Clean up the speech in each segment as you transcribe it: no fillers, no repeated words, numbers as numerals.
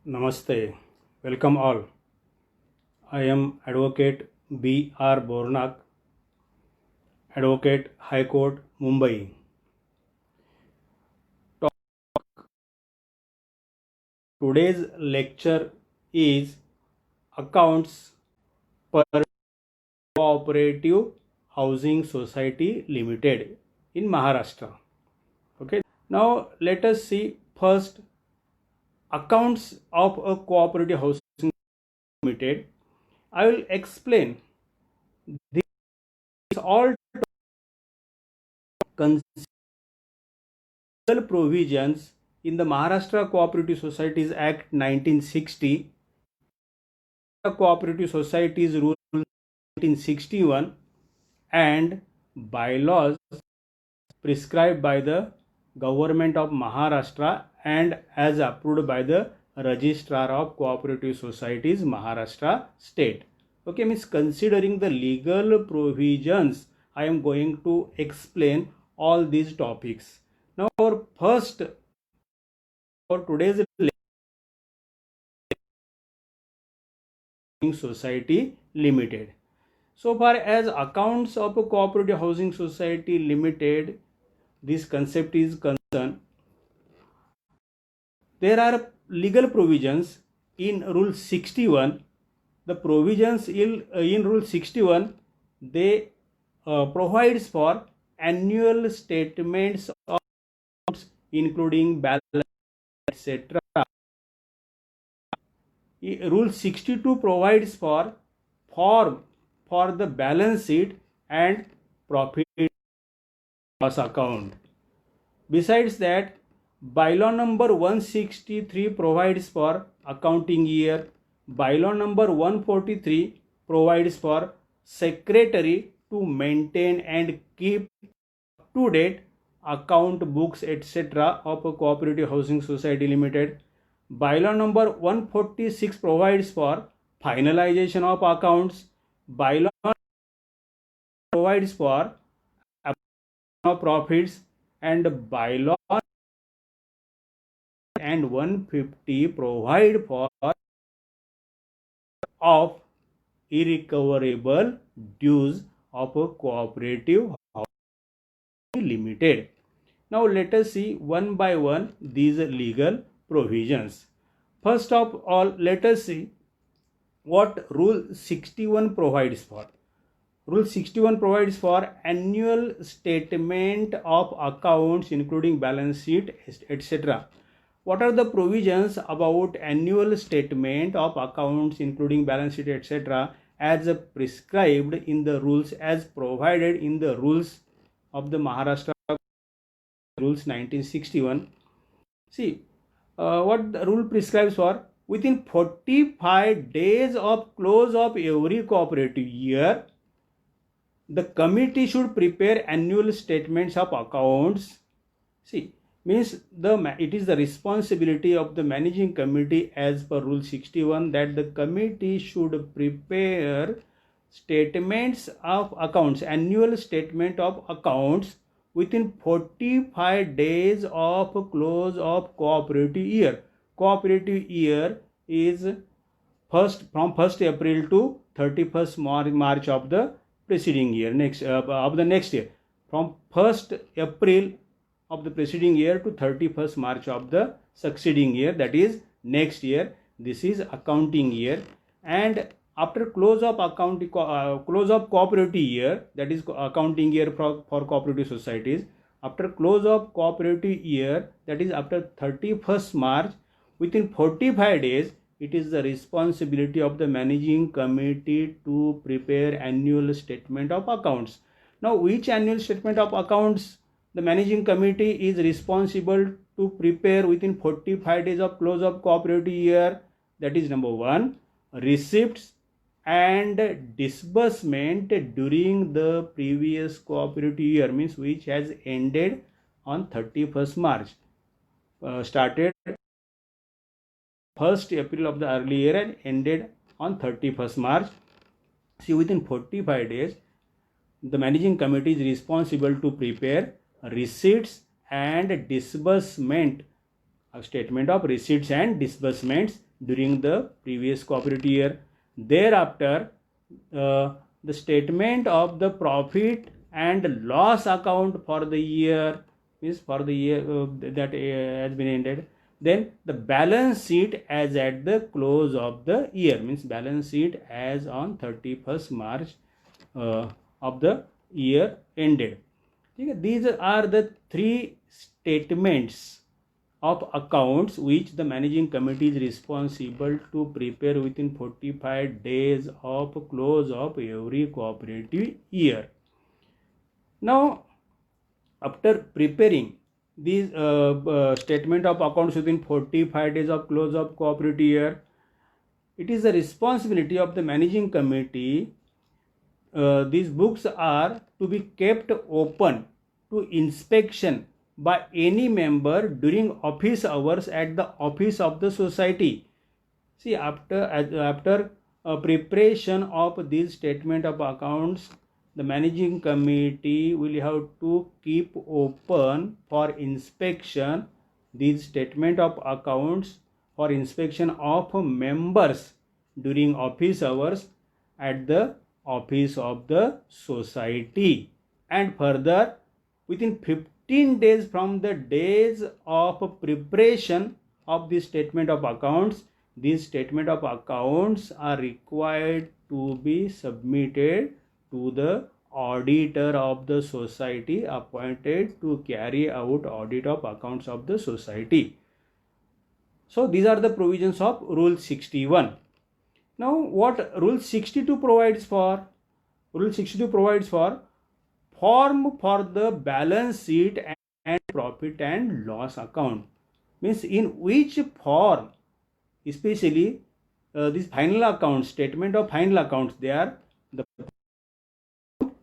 Namaste. Welcome all. I am Advocate B. R. Bornak, Advocate High Court, Mumbai. Today's lecture is Accounts per Cooperative Housing Society Limited in Maharashtra. Okay. Now let us see first accounts of a cooperative housing limited. I will explain these all provisions in the Maharashtra Cooperative Societies Act 1960, Cooperative Societies Rule 1961, and bylaws prescribed by the Government of Maharashtra and as approved by the Registrar of Cooperative Societies, Maharashtra State. Okay, means considering the legal provisions, I am going to explain all these topics. Now, for today's Society Limited. So far as accounts of a cooperative housing society limited, this concept is concerned, there are legal provisions in Rule 61. The provisions in Rule 61, they provides for annual statements of including balance, etc. Rule 62 provides for form for the balance sheet and profit loss account. Besides that, bylaw number 163 provides for accounting year. Bylaw number 143 provides for secretary to maintain and keep up to date account books etc. of a cooperative housing society limited. Bylaw number 146 provides for finalization of accounts. Bylaw provides for profits, and bylaw and 150 provide for of irrecoverable dues of a cooperative housing limited. Now let us see one by one these legal provisions. First of all, let us see what Rule 61 provides for. Rule 61 provides for annual statement of accounts including balance sheet etc. What are the provisions about annual statement of accounts including balance sheet etc. as prescribed in the rules as provided in the rules of the Maharashtra Rules 1961? See, what the rule prescribes for: within 45 days of close of every cooperative year, the committee should prepare annual statements of accounts. See, means it is the responsibility of the managing committee as per Rule 61 that the committee should prepare statements of accounts, annual statement of accounts within 45 days of close of cooperative year. Cooperative year is from 1st April to 31st March of the preceding year, of the next year, from 1st April of the preceding year to 31st March of the succeeding year, that is next year. This is accounting year. And after close of cooperative year, that is accounting year for cooperative societies, after close of cooperative year, that is after 31st March, within 45 days, it is the responsibility of the managing committee to prepare annual statement of accounts. Now, which annual statement of accounts the managing committee is responsible to prepare within 45 days of close of cooperative year? That is number 1, receipts and disbursement during the previous cooperative year, means which has ended on 31st March, started 1st April of the early year and ended on 31st March. See, within 45 days, the managing committee is responsible to prepare receipts and disbursement, a statement of receipts and disbursements during the previous cooperative year. Thereafter, the statement of the profit and loss account for the year, means for the year that has been ended. Then the balance sheet as at the close of the year, means balance sheet as on 31st March of the year ended. These are the three statements of accounts which the managing committee is responsible to prepare within 45 days of close of every cooperative year. Now, after preparing these statement of accounts within 45 days of close of cooperative year, it is the responsibility of the managing committee. These books are to be kept open to inspection by any member during office hours at the office of the society. See, after preparation of this statement of accounts, the managing committee will have to keep open for inspection these statement of accounts for inspection of members during office hours at the office of the society, and further within 15 days from the days of preparation of this statement of accounts, these statement of accounts are required to be submitted to the auditor of the society appointed to carry out audit of accounts of the society. So these are the provisions of Rule 61. Now what Rule 62 provides for? Rule 62 provides for form for the balance sheet and profit and loss account. Means in which form, especially this final accounts, statement of final accounts, they are the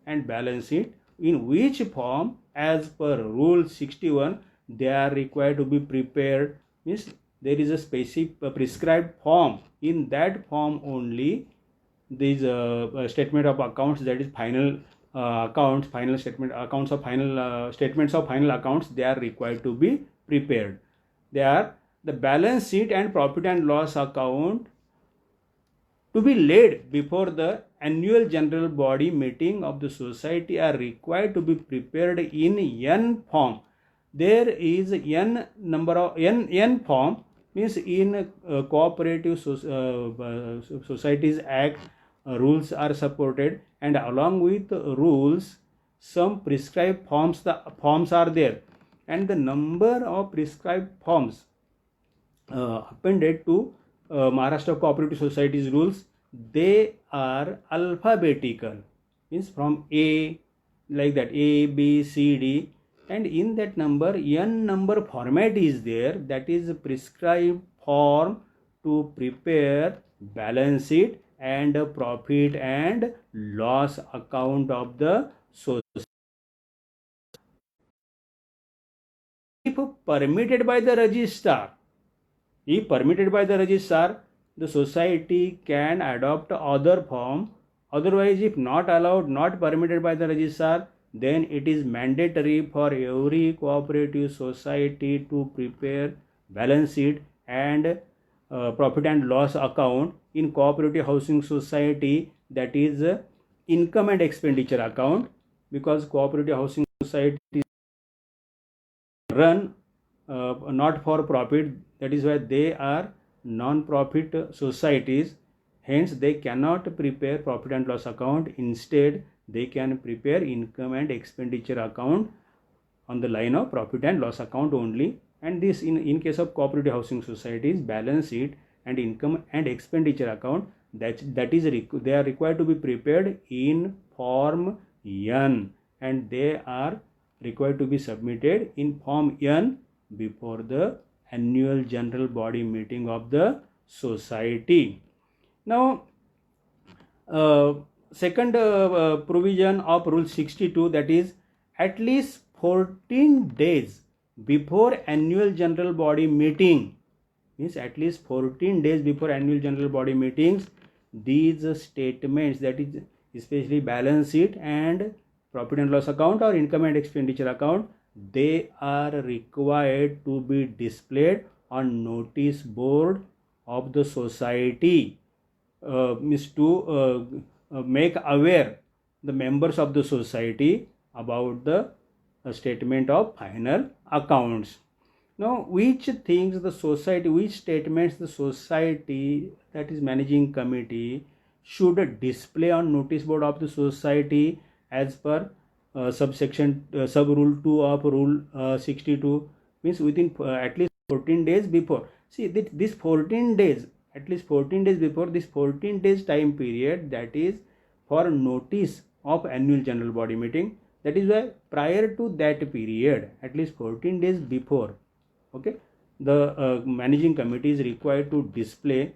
and balance sheet, in which form as per Rule 61 they are required to be prepared. Means there is a specific prescribed form. In that form only these statement of accounts, that is final accounts, final statement accounts of final statements of final accounts, they are required to be prepared. They are the balance sheet and profit and loss account to be laid before the annual general body meeting of the society are required to be prepared in N form. There is N number of N form, means in Cooperative Societies Act rules are supported, and along with rules some prescribed forms, the forms are there, and the number of prescribed forms appended to Maharashtra Cooperative Societies rules, they are alphabetical, means from A, like that, A, B, C, D, and in that number N number format is there, that is prescribed form to prepare balance sheet and profit and loss account of the society. If permitted by the registrar, the society can adopt other form. Otherwise, if not allowed, not permitted by the registrar, then it is mandatory for every cooperative society to prepare balance sheet and profit and loss account. In cooperative housing society, that is income and expenditure account, because cooperative housing society run not for profit, that is why they are non-profit societies, hence they cannot prepare profit and loss account. Instead they can prepare income and expenditure account on the line of profit and loss account only. And this in case of cooperative housing societies, balance sheet and income and expenditure account, that is they are required to be prepared in form N, and they are required to be submitted in form N before the annual general body meeting of the society. Now second provision of Rule 62, that is at least 14 days before annual general body meeting, means at least 14 days before annual general body meetings, these statements, that is especially balance sheet and profit and loss account or income and expenditure account, they are required to be displayed on notice board of the society, means to make aware the members of the society about the statement of final accounts. Now, which things the society, which statements the society, that is managing committee, should display on notice board of the society as per subsection sub rule 2 of rule 62, means within at least 14 days before. See, this 14 days, at least 14 days before, this 14 days time period, that is for notice of annual general body meeting. That is why prior to that period, at least 14 days before, okay, the managing committee is required to display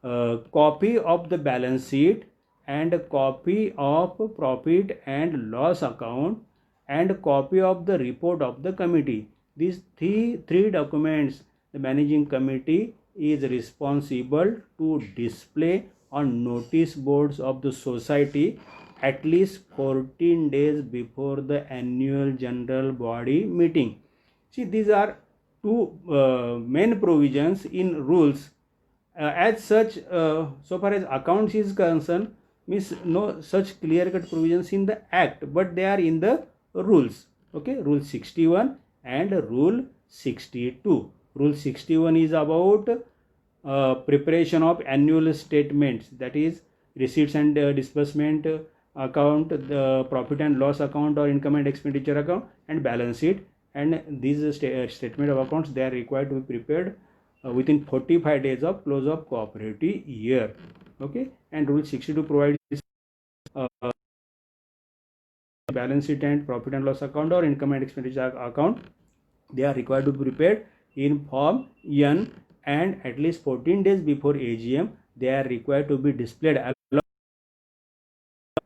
a copy of the balance sheet and a copy of profit and loss account and a copy of the report of the committee. These three documents the managing committee is responsible to display on notice boards of the society at least 14 days before the annual general body meeting. See, these are two main provisions in rules. As such, so far as accounts is concerned, means no such clear cut provisions in the act, but they are in the rules. Okay, rule 61 and rule 62. Rule 61 is about preparation of annual statements, that is receipts and disbursement account, the profit and loss account or income and expenditure account, and balance sheet. And these statement of accounts, they are required to be prepared within 45 days of close of cooperative year. Okay, and rule 62 provides balance sheet and profit and loss account or income and expenditure account, they are required to be prepared in form N, and at least 14 days before AGM they are required to be displayed.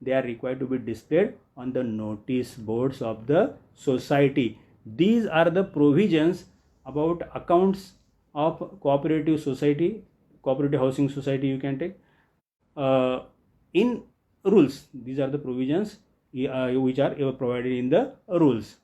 They are required to be displayed on the notice boards of the society. These are the provisions about accounts of cooperative society, cooperative housing society you can take in rules. These are the provisions which are provided in the rules.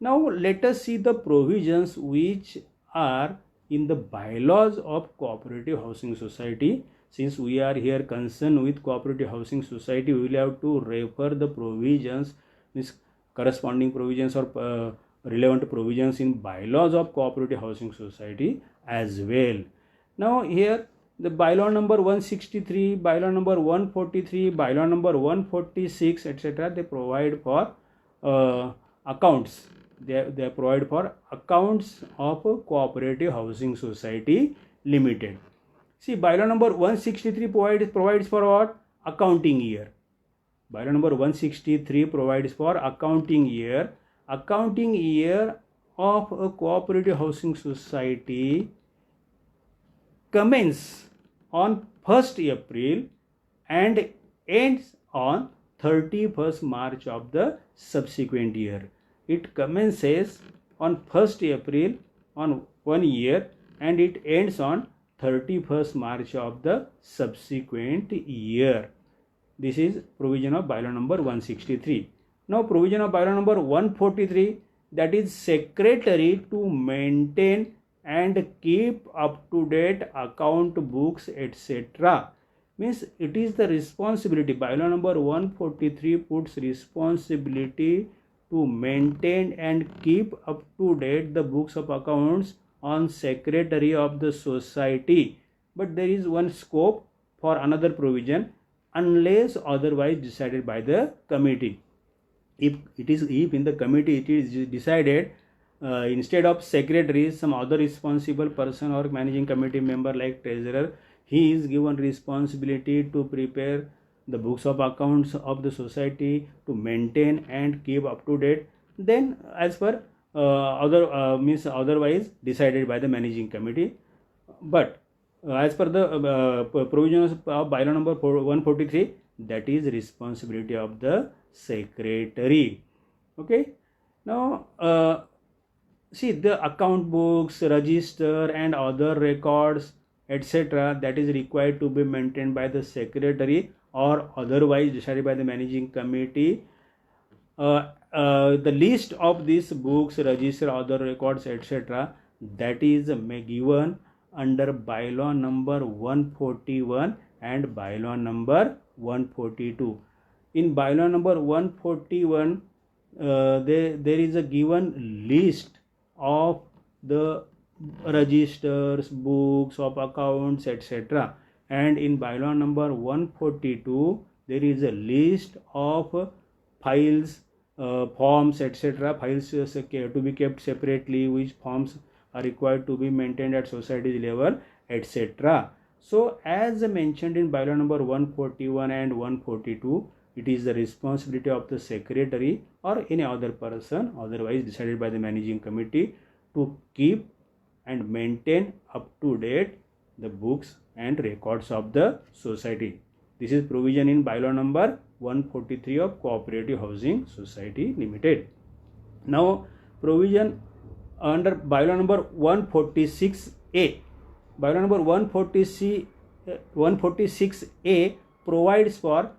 Now let us see the provisions which are in the bylaws of cooperative housing society. Since we are here concerned with cooperative housing society, we will have to refer the provisions, means corresponding provisions or relevant provisions in bylaws of cooperative housing society as well. Now here the bylaw number 163, bylaw number 143, bylaw number 146, etc. they provide for accounts. They provide for accounts of cooperative housing society limited. See, bylaw number 163 provides for what? Accounting year. Bylaw number 163 provides for accounting year. Accounting year of a cooperative housing society commence on 1st April and ends on 31st March of the subsequent year. It commences on 1st April on 1 year and it ends on 31st March of the subsequent year. This is provision of bylaw number 163. Now provision of bylaw number 143, that is secretary to maintain and keep up to date account books, etc. Means it is the responsibility. Bylaw number 143 puts responsibility to maintain and keep up to date the books of accounts on secretary of the society. But there is one scope for another provision, unless otherwise decided by the committee. If in the committee it is decided instead of secretary, some other responsible person or managing committee member like treasurer, he is given responsibility to prepare the books of accounts of the society, to maintain and keep up to date, then as per means otherwise decided by the managing committee. But as per the provisions of bylaw number 143, that is responsibility of the secretary. Okay, now see, the account books, register and other records, etc., that is required to be maintained by the secretary or otherwise decided by the managing committee. The list of these books, register, other records, etc., that is given under bylaw number 141 and bylaw number 142. In bylaw number 141, there is a given list of the registers, books of accounts, etc. And in bylaw number 142, there is a list of files, forms, etc. Files to be kept separately, which forms are required to be maintained at society level, etc. So as mentioned in bylaw number 141 and 142, it is the responsibility of the secretary or any other person otherwise decided by the managing committee to keep and maintain up to date the books and records of the society. This is provision in bylaw number 143 of Cooperative Housing Society Limited. Now provision under bylaw number 146A. Bylaw number 146A provides for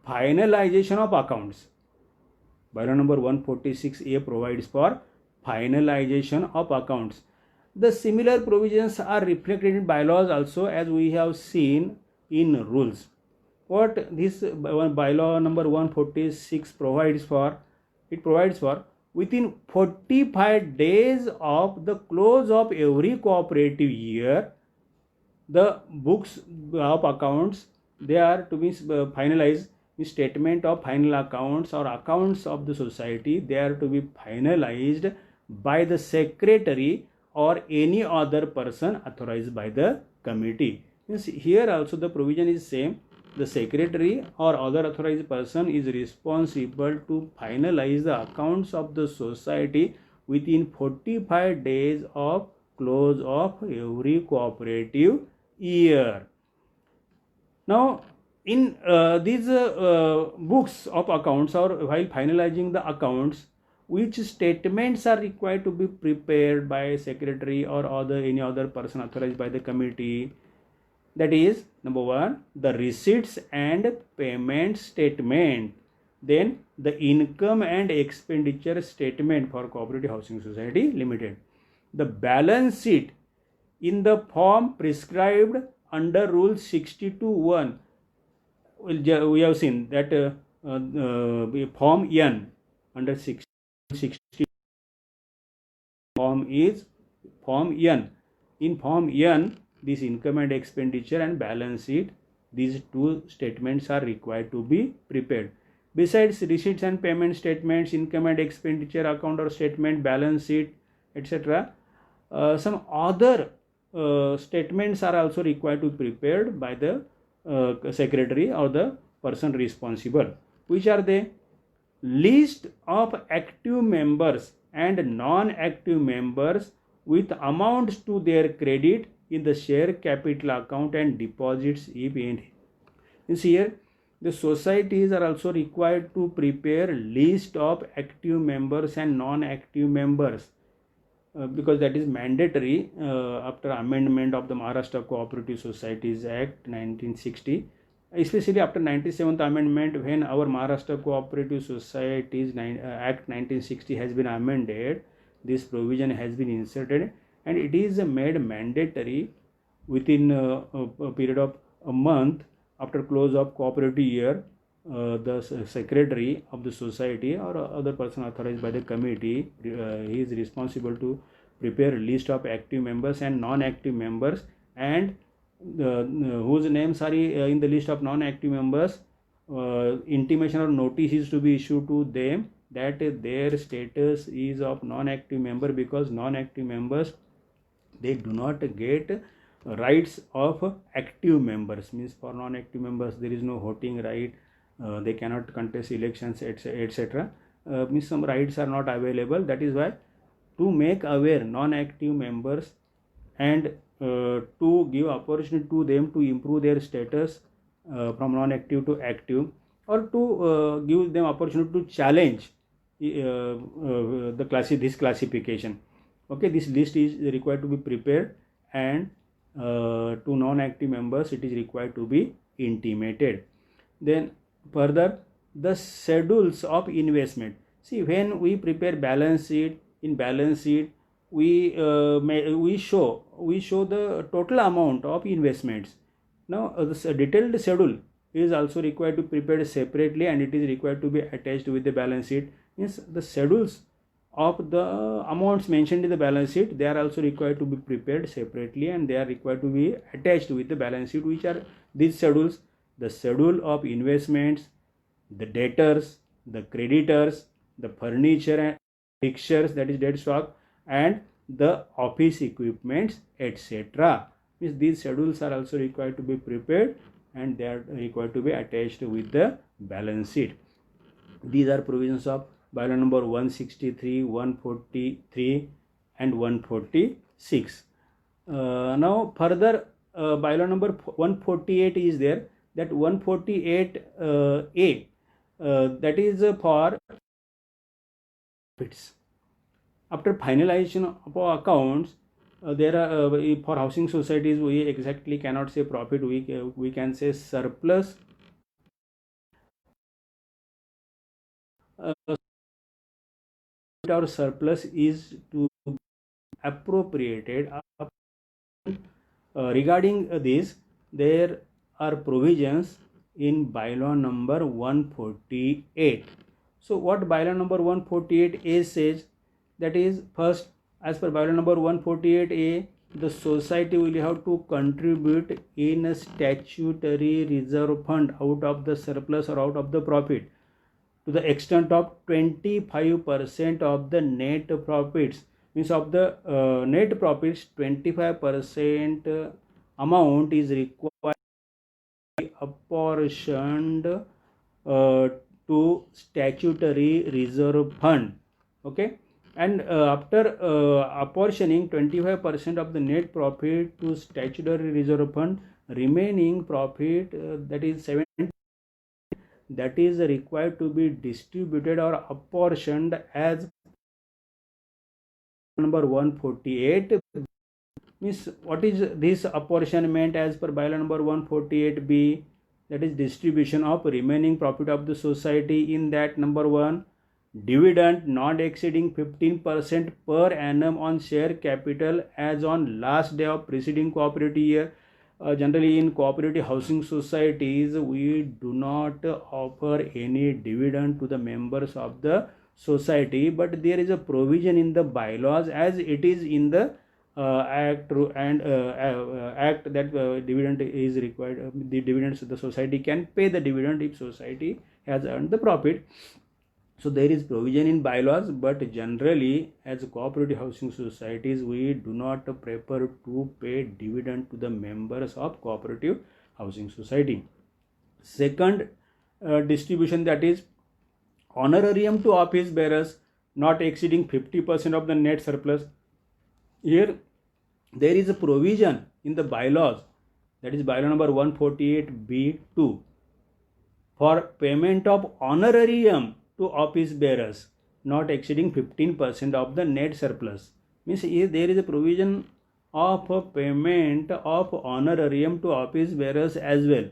finalization of accounts. Bylaw number 146A provides for finalization of accounts. The similar provisions are reflected in bylaws also, as we have seen in rules. What this bylaw number 146 provides for? It provides for within 45 days of the close of every cooperative year, the books of accounts, they are to be finalized. The statement of final accounts or accounts of the society, they are to be finalized by the secretary or any other person authorized by the committee. Means here also the provision is same. The secretary or other authorized person is responsible to finalize the accounts of the society within 45 days of close of every cooperative year. Now in these books of accounts, or while finalizing the accounts, which statements are required to be prepared by secretary or any other person authorized by the committee? That is, number one, the receipts and payment statement, then the income and expenditure statement for Cooperative Housing Society Limited, the balance sheet in the form prescribed under Rule 62(1). We have seen that form N under 60 form is form N. In form N, this income and expenditure and balance sheet, these two statements are required to be prepared. Besides receipts and payment statements, income and expenditure account or statement, balance sheet, etc., some other statements are also required to be prepared by the secretary or the person responsible. Which are they? List of active members and non-active members with amounts to their credit in the share capital account and deposits if any. Here the societies are also required to prepare list of active members and non-active members because that is mandatory after amendment of the Maharashtra Cooperative Societies Act 1960, especially after 97th amendment, when our Maharashtra Cooperative Societies Act 1960 has been amended. This provision has been inserted and it is made mandatory within a period of a month after close of cooperative year. The secretary of the society or other person authorized by the committee, he is responsible to prepare a list of active members and non-active members, and whose names are in the list of non-active members, intimation or notice is to be issued to them that their status is of non-active member, because non-active members, they do not get rights of active members. Means for non-active members there is no voting right, they cannot contest elections, etc. Means some rights are not available. That is why to make aware non-active members and to give opportunity to them to improve their status from non-active to active, or to give them opportunity to challenge this classification. Okay, this list is required to be prepared, and to non-active members it is required to be intimated. Then further, the schedules of investment. See, when we prepare balance sheet, in balance sheet we show the total amount of investments. Now this detailed schedule is also required to prepare separately, and it is required to be attached with the balance sheet. Means the schedules of the amounts mentioned in the balance sheet, they are also required to be prepared separately, and they are required to be attached with the balance sheet. Which are these schedules? The schedule of investments, the debtors, the creditors, the furniture and fixtures, that is dead stock, and the office equipments, etc. Means these schedules are also required to be prepared, and they are required to be attached with the balance sheet. These are provisions of bylaw number 163, 143 and 146. Now further, bylaw number 148 is there. That 148A, that is for profits. After finalization of our accounts, there are for housing societies we exactly cannot say profit. We can say surplus. Our surplus is to be appropriated. Regarding this, there are provisions in bylaw number 148. So what bylaw number 148A says? That is, first, as per bylaw number 148A, the society will have to contribute in a statutory reserve fund out of the surplus or out of the profit to the extent of 25% of the net profits. Means of the net profits, 25% amount is required to be apportioned to statutory reserve fund. Okay, and after apportioning 25% of the net profit to statutory reserve fund, remaining profit, that is 70%, that is required to be distributed or apportioned as number 148. Means what is this apportionment as per bylaw number 148B? That is distribution of remaining profit of the society in that number 1, dividend not exceeding 15% per annum on share capital as on last day of preceding cooperative year. Generally in cooperative housing societies, we do not offer any dividend to the members of the society, but there is a provision in the bylaws, as it is in the act that dividend is required. The dividends, the society can pay the dividend if society has earned the profit. So there is provision in bylaws, but generally as cooperative housing societies, we do not prefer to pay dividend to the members of cooperative housing society. Second distribution, that is honorarium to office bearers not exceeding 50% of the net surplus. Here there is a provision in the bylaws, that is bylaw number 148B2, for payment of honorarium to office bearers not exceeding 15% of the net surplus. Means here there is a provision of a payment of honorarium to office bearers as well.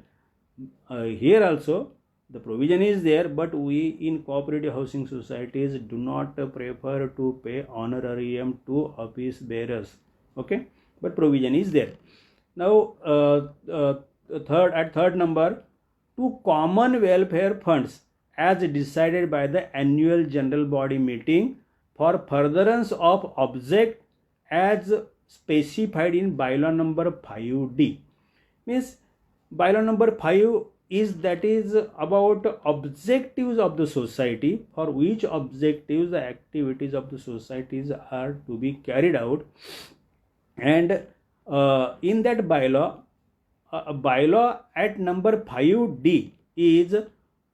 Here also the provision is there, but we in cooperative housing societies do not prefer to pay honorarium to office bearers. Okay, but provision is there. Now third number, to common welfare funds as decided by the annual general body meeting for furtherance of object as specified in bylaw number 5D. Means bylaw number 5 is, that is about objectives of the society, for which objectives the activities of the societies are to be carried out. And in that bylaw, bylaw at number 5D is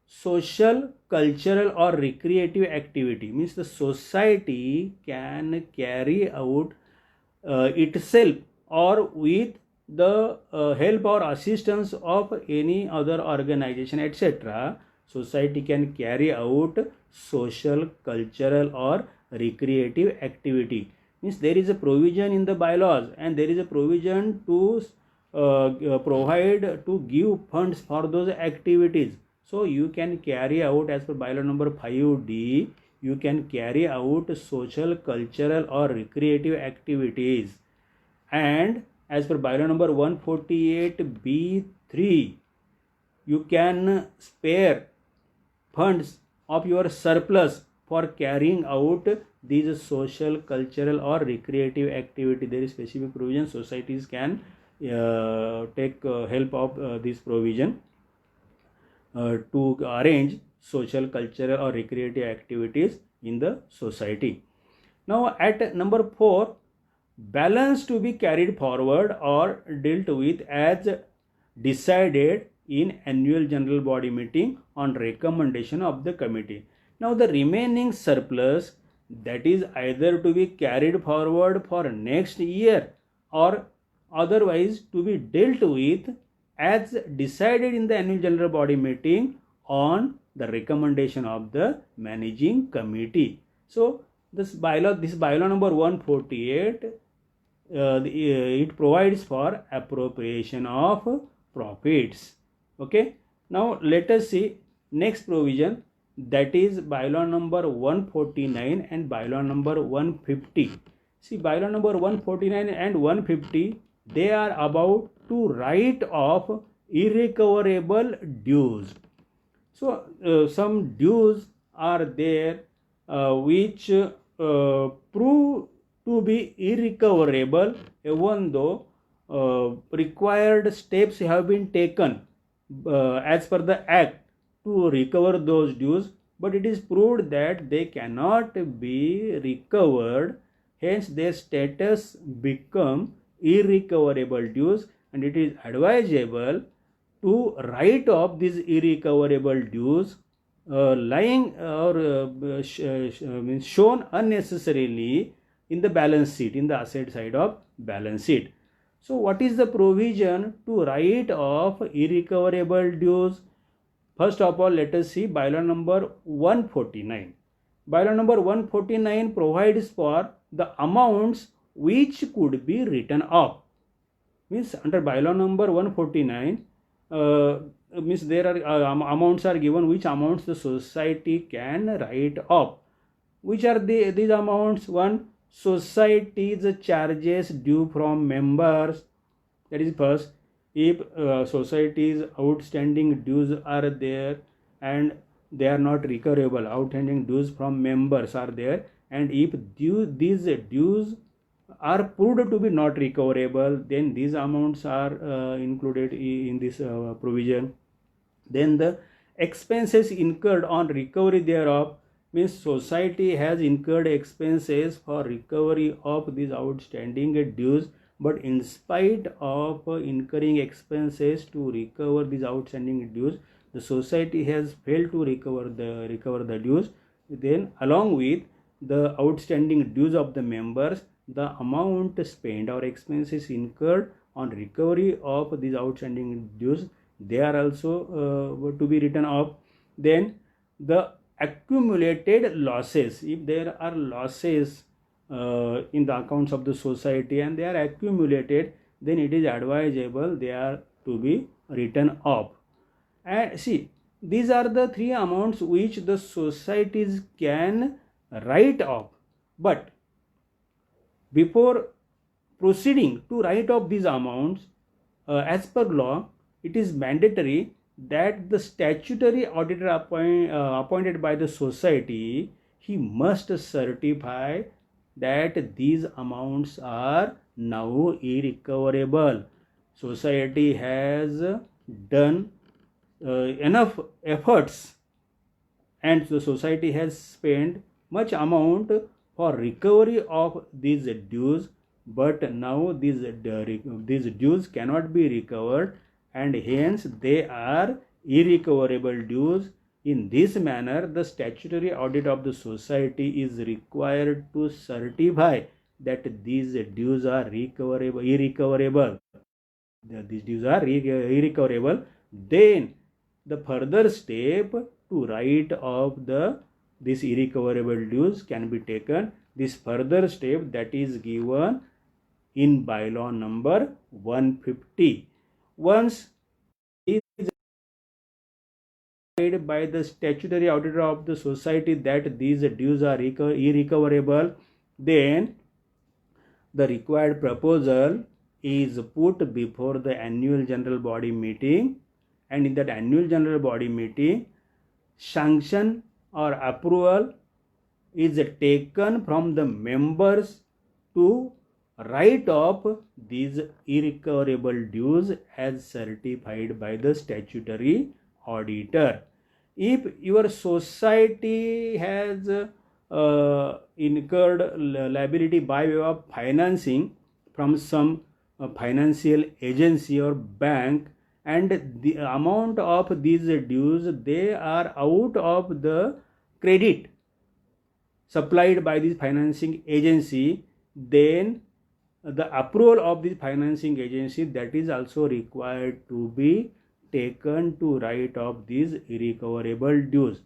social, cultural or recreative activity. Means the society can carry out itself or with the help or assistance of any other organization, etc. Society can carry out social, cultural or recreative activity. Means there is a provision in the bylaws, and there is a provision to provide to give funds for those activities. So you can carry out, as per bylaw number 5D, you can carry out social, cultural or recreative activities. And as per bylaw number 148B3, you can spare funds of your surplus for carrying out these social, cultural or recreative activity. There is specific provision. Societies can take help of this provision to arrange social, cultural or recreative activities in the society. Now at number 4, balance to be carried forward or dealt with as decided in annual general body meeting on recommendation of the committee. Now the remaining surplus, that is either to be carried forward for next year or otherwise to be dealt with as decided in the annual general body meeting on the recommendation of the managing committee. So this bylaw number 148, it provides for appropriation of profits. Okay, now let us see next provision, that is bylaw number 149 and bylaw number 150. See, bylaw number 149 and 150, they are about to write off irrecoverable dues. So some dues are there which prove to be irrecoverable even though required steps have been taken as per the act to recover those dues, but it is proved that they cannot be recovered, hence their status become irrecoverable dues, and it is advisable to write off these irrecoverable dues lying or means shown unnecessarily in the balance sheet, in the asset side of balance sheet. So what is the provision to write off irrecoverable dues? First of all, let us see bylaw number 149. Bylaw number 149 provides for the amounts which could be written off. Means under bylaw number 149, means there are amounts are given which amounts the society can write off. Which are these amounts? One, society's charges due from members. That is first. If society's outstanding dues are there and they are not recoverable, outstanding dues from members are there, and if these dues are proved to be not recoverable, then these amounts are included in this provision. Then the expenses incurred on recovery thereof, means society has incurred expenses for recovery of these outstanding dues, but in spite of incurring expenses to recover these outstanding dues, the society has failed to recover the dues. Then along with the outstanding dues of the members, the amount spent or expenses incurred on recovery of these outstanding dues, they are also to be written off. Then the accumulated losses, if there are losses in the accounts of the society and they are accumulated, then it is advisable they are to be written off. And see, these are the three amounts which the societies can write off. But before proceeding to write off these amounts, as per law, it is mandatory that the statutory auditor appointed by the society, he must certify that these amounts are now irrecoverable. Society has done enough efforts and the society has spent much amount for recovery of these dues, but now these dues cannot be recovered and hence they are irrecoverable dues. In this manner, the statutory audit of the society is required to certify that these dues are irrecoverable. These dues are irrecoverable. Then the further step to write off this irrecoverable dues can be taken. This further step that is given in bylaw number 150. Once by the statutory auditor of the society that these dues are irrecoverable, then the required proposal is put before the annual general body meeting, and in that annual general body meeting, sanction or approval is taken from the members to write off these irrecoverable dues as certified by the statutory auditor. If your society has incurred liability by way of financing from some financial agency or bank, and the amount of these dues, they are out of the credit supplied by this financing agency, then the approval of this financing agency, that is also required to be taken to write off these irrecoverable dues.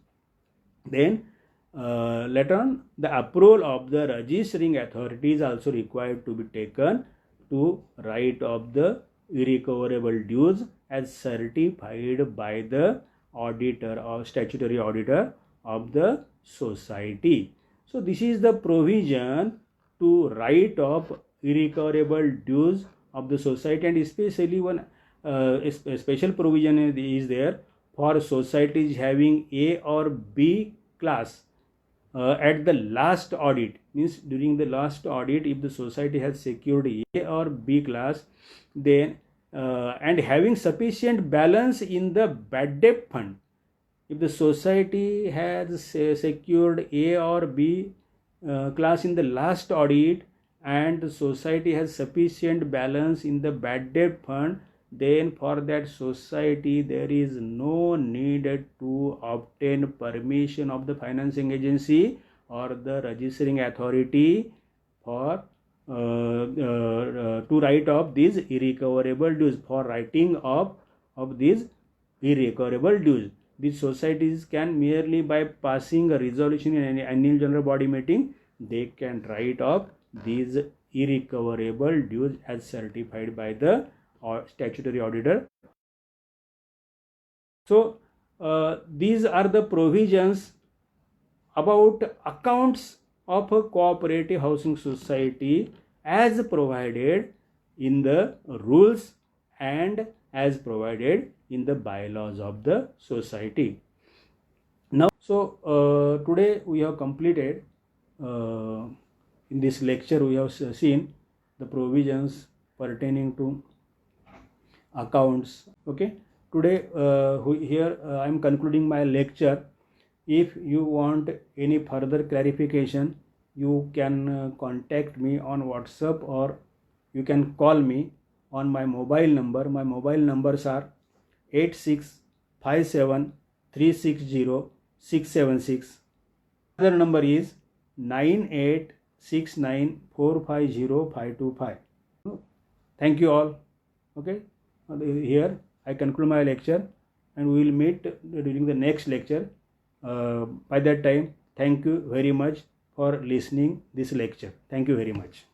Then later on, the approval of the registering authority is also required to be taken to write off the irrecoverable dues as certified by the auditor or statutory auditor of the society. So this is the provision to write off irrecoverable dues of the society, and especially one special provision is there for societies having A or B class at the last audit. Means during the last audit, if the society has secured A or B class, then and having sufficient balance in the bad debt fund, if the society has secured A or B class in the last audit, and the society has sufficient balance in the bad debt fund, then for that society there is no need to obtain permission of the financing agency or the registering authority for to write off these irrecoverable dues, for writing off of these irrecoverable dues. These societies can merely by passing a resolution in an annual general body meeting, they can write off these irrecoverable dues as certified by the statutory auditor. So these are the provisions about accounts of a cooperative housing society as provided in the rules and as provided in the bylaws of the society. Now, so today we have completed in this lecture we have seen the provisions pertaining to accounts. Okay, today here I am concluding my lecture. If you want any further clarification, you can contact me on WhatsApp, or you can call me on my mobile number. My mobile numbers are 8657 360 676. Other number is 9869450525. Thank you all. Okay, here I conclude my lecture, and we will meet during the next lecture. By that time, thank you very much for listening this lecture. Thank you very much.